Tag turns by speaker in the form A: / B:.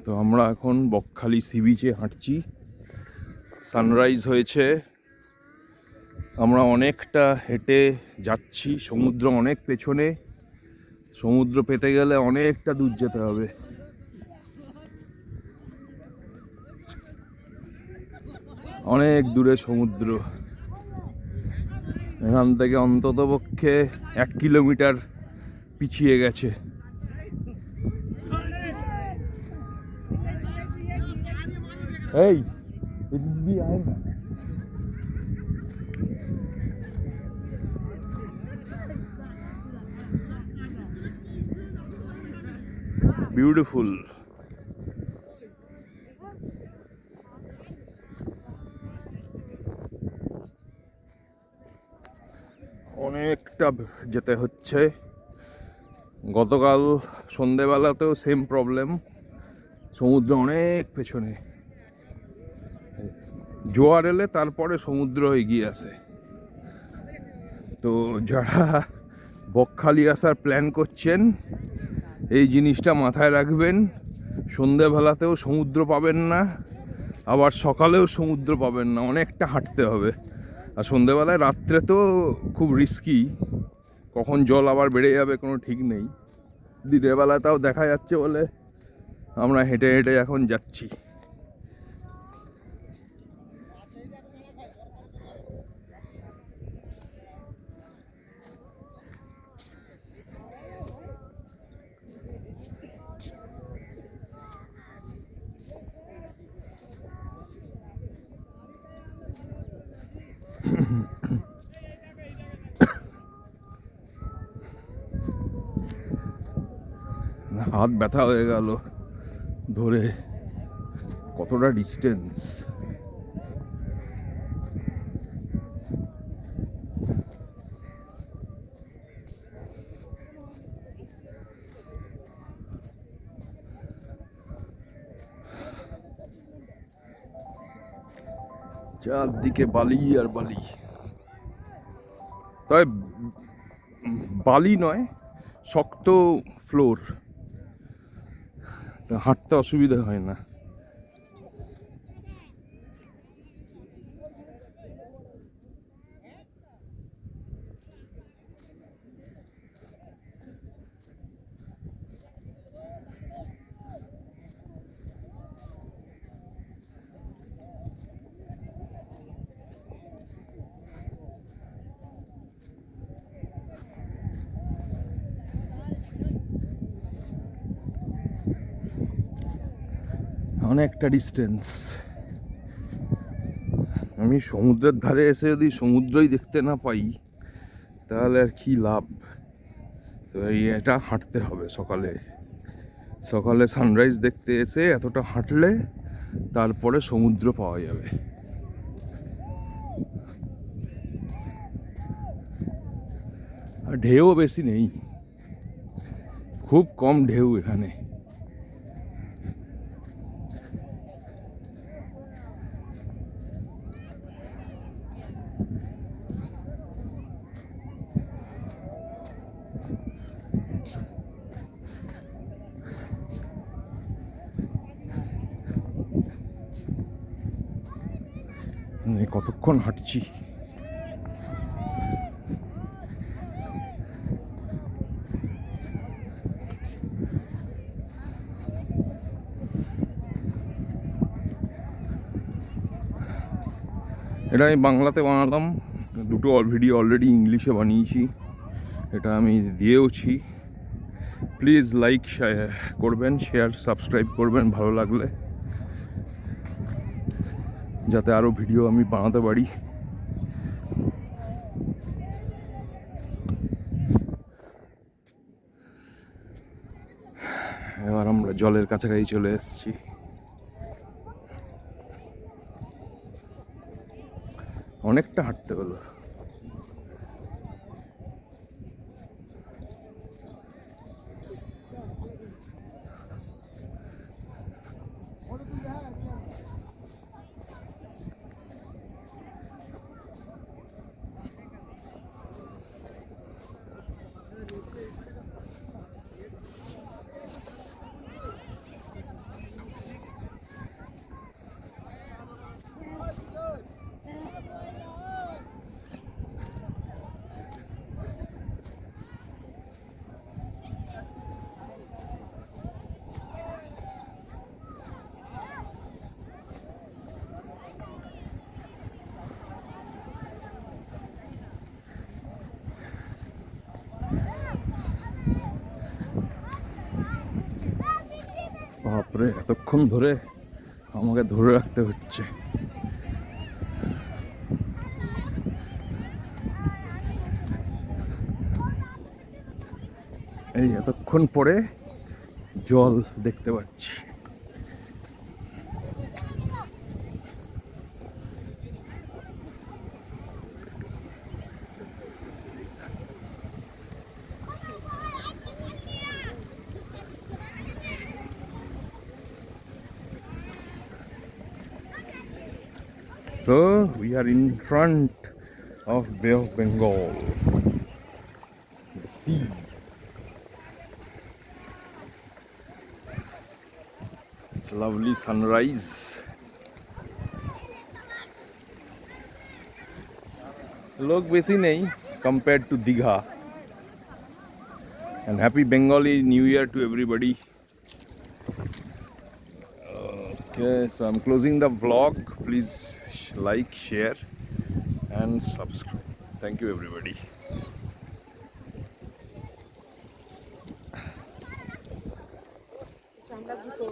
A: তো আমরা এখন বকখালি সি বিচে হাঁটছি। সানরাইজ হয়েছে, আমরা অনেকটা হেঁটে যাচ্ছি। সমুদ্র অনেক পেছনে, সমুদ্র পেতে গেলে অনেকটা দূর যেতে হবে। অনেক দূরে সমুদ্র, এখান থেকে অন্তত পক্ষে 1 কিলোমিটার পিছিয়ে গেছে। এই এদিক দিয়ে আয় না। বিউটিফুল। অনেকটা যেতে হচ্ছে। গতকাল সন্ধেবেলাতেও সেম প্রবলেম, সমুদ্র অনেক পেছনে। জোয়ার এলে তারপরে সমুদ্র এগিয়ে আসে। তো যারা বকখালি আসার প্ল্যান করছেন এই জিনিসটা মাথায় রাখবেন, সন্ধেবেলাতেও সমুদ্র পাবেন না, আবার সকালেও সমুদ্র পাবেন না, অনেকটা হাঁটতে হবে। আর সন্ধেবেলায় রাত্রে তো খুব রিস্কি, কখন জল আবার বেড়ে যাবে কোনো ঠিক নেই। দিনের বেলা তাও দেখা যাচ্ছে বলে আমরা হেঁটে হেঁটে এখন যাচ্ছি। হাত ব্যথা হয়ে গেল ধরে, কতটা ডিস্টেন্স। চারদিকে বালি আর বালি, তবে বালি নয়, শক্ত ফ্লোর, হাঁটতে অসুবিধা হয় না। অনেকটা ডিস্টেন্স। আমি সমুদ্রের ধারে এসে যদি সমুদ্রই দেখতে না পাই তাহলে আর কি লাভ। তো এটা হাঁটতে হবে সকালে, সকালে সানরাইজ দেখতে এসে এতটা হাঁটলে তারপরে সমুদ্র পাওয়া যাবে। আর ঢেউ বেশি নেই, খুব কম ঢেউ এখানে। কতক্ষণ হাঁটছি। এটা আমি বাংলাতে বানালাম, দুটো ভিডিও অলরেডি ইংলিশে বানিয়েছি, এটা আমি দিয়েওছি। প্লিজ লাইক করবেন, শেয়ার সাবস্ক্রাইব করবেন ভালো লাগলে, যাতে আরও ভিডিও আমি বানাতে পারি। এবার আমরা জলের কাছাকাছি চলে এসেছি। অনেকটা হাঁটতে হলো। বাপরে, এতক্ষণ ধরে আমাকে ধরে রাখতে হচ্ছে। এই এতক্ষণ পরে জল দেখতে পাচ্ছি। So we are in front of Bay of Bengal, the sea. It's a lovely sunrise. लोग बेसी नहीं compared to Digha. And happy Bengali New Year to everybody. Okay, so I'm closing the vlog. Please like, share, and subscribe. Thank you, everybody.
B: চামড়া জুতো